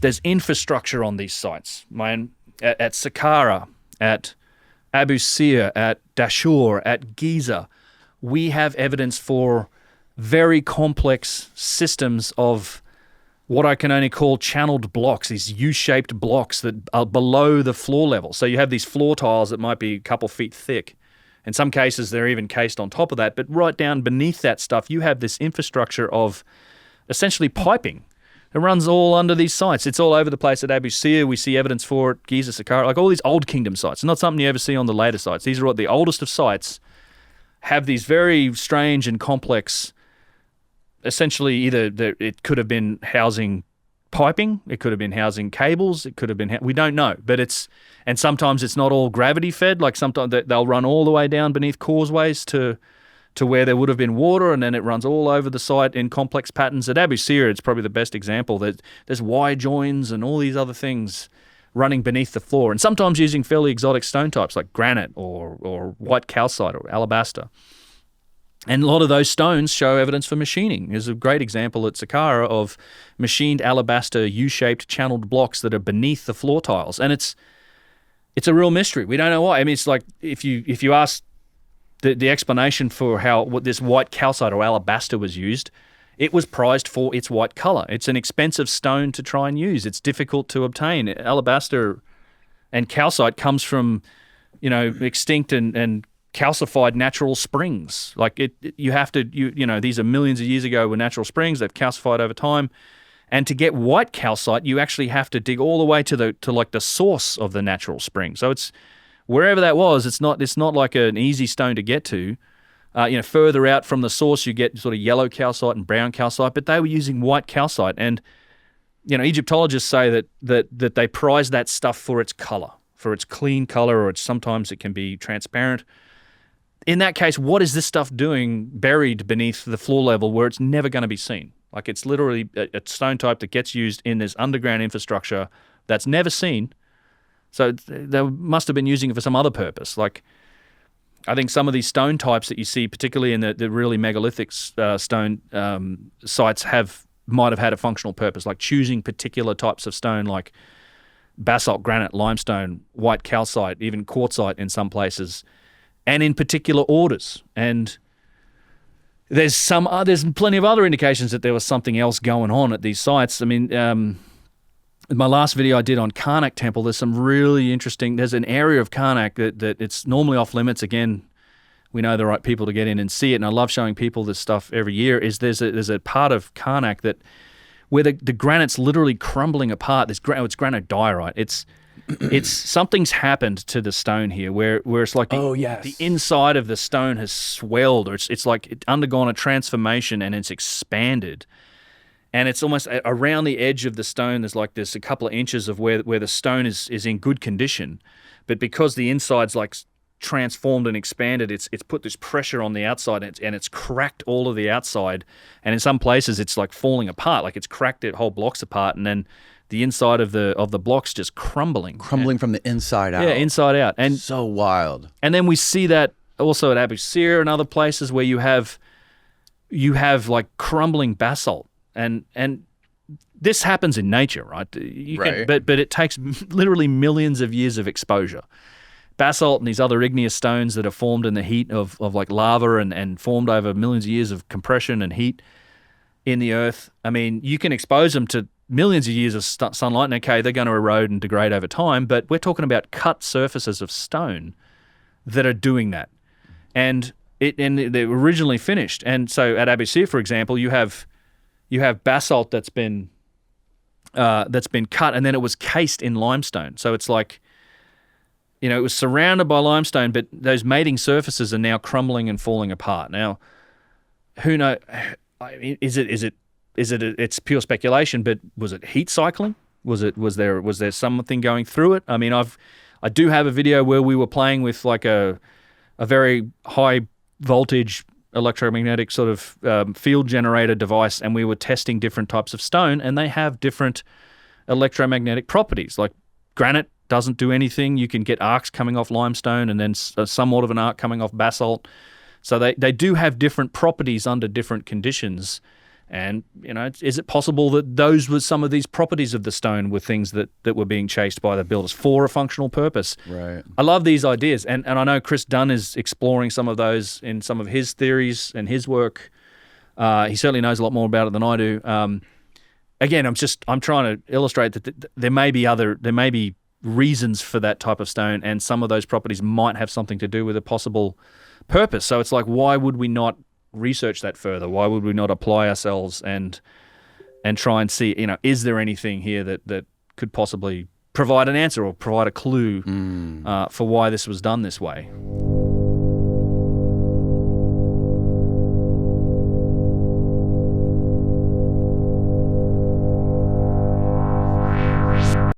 there's infrastructure on these sites. At Saqqara, at Abu Sir, at Dashur, at Giza, we have evidence for very complex systems of what I can only call channeled blocks, these U-shaped blocks that are below the floor level. So you have these floor tiles that might be a couple feet thick. In some cases, they're even cased on top of that. But right down beneath that stuff, you have this infrastructure of essentially piping. It runs all under these sites. It's all over the place at Abu Sir. We see evidence for it, Giza, Saqqara, like all these old kingdom sites. It's not something you ever see on the later sites. These are what the oldest of sites have these very strange and complex, essentially it could have been housing piping, it could have been housing cables, it could have been, we don't know. And sometimes it's not all gravity fed, like sometimes they'll run all the way down beneath causeways to where there would have been water, and then it runs all over the site in complex patterns. At Abu Sir, it's probably the best example. There's Y joins and all these other things running beneath the floor, and sometimes using fairly exotic stone types like granite or white calcite or alabaster. And a lot of those stones show evidence for machining. There's a great example at Saqqara of machined alabaster U-shaped channeled blocks that are beneath the floor tiles. And it's a real mystery. We don't know why. I mean, it's like if you ask the explanation for what this white calcite or alabaster was used, it was prized for its white color. It's an expensive stone to try and use. It's difficult to obtain. Alabaster and calcite comes from, extinct and calcified natural springs. Like these are millions of years ago were natural springs. They've calcified over time. And to get white calcite, you actually have to dig all the way to the source of the natural spring. So it's wherever that was, it's not like an easy stone to get to. Further out from the source, you get sort of yellow calcite and brown calcite, but they were using white calcite. And, Egyptologists say that they prize that stuff for its color, for its clean color, or sometimes it can be transparent. In that case, what is this stuff doing buried beneath the floor level where it's never going to be seen? Like it's literally a stone type that gets used in this underground infrastructure that's never seen. So they must have been using it for some other purpose. Like I think some of these stone types that you see, particularly in the really megalithic stone sites, might have had a functional purpose, like choosing particular types of stone like basalt, granite, limestone, white calcite, even quartzite in some places, and in particular orders. And there's plenty of other indications that there was something else going on at these sites. I mean, in my last video I did on Kerkwyk Temple, there's an area of Kerkwyk that it's normally off limits. Again, we know the right people to get in and see it, and I love showing people this stuff every year. There's a part of Kerkwyk where the granite's literally crumbling apart. It's granite diorite. It's something's happened to the stone here where it's like the inside of the stone has swelled, or it's like it's undergone a transformation and it's expanded. And it's almost around the edge of the stone, there's a couple of inches of where the stone is in good condition. But because the inside's like transformed and expanded, it's put this pressure on the outside and it's cracked all of the outside. And in some places it's like falling apart, like it's cracked it whole blocks apart, and then the inside of the blocks just crumbling. Crumbling from the inside out. Yeah, inside out. And so wild. And then we see that also at Abu Sir and other places where you have like crumbling basalt. And this happens in nature, right? But it takes literally millions of years of exposure. Basalt and these other igneous stones that are formed in the heat of like lava and formed over millions of years of compression and heat in the earth. I mean, you can expose them to millions of years of sunlight, and okay, they're going to erode and degrade over time, but we're talking about cut surfaces of stone that are doing that. And they're originally finished. And so at Abu Sir, for example, you have basalt that's been cut, and then it was cased in limestone. So it's like, it was surrounded by limestone, but those mating surfaces are now crumbling and falling apart. Now, who knows? It's pure speculation, but was it heat cycling? Was there something going through it? I mean, I do have a video where we were playing with like a very high voltage electromagnetic sort of field generator device, and we were testing different types of stone, and they have different electromagnetic properties. Like granite doesn't do anything. You can get arcs coming off limestone and then somewhat of an arc coming off basalt. So they do have different properties under different conditions. And, is it possible that those were some of these properties of the stone were things that were being chased by the builders for a functional purpose? Right. I love these ideas. And I know Chris Dunn is exploring some of those in some of his theories and his work. He certainly knows a lot more about it than I do. Again, I'm trying to illustrate that there may be reasons for that type of stone, and some of those properties might have something to do with a possible purpose. So it's like, why would we not research that further? Why would we not apply ourselves and try and see, is there anything here that could possibly provide an answer or provide a clue for why this was done this way?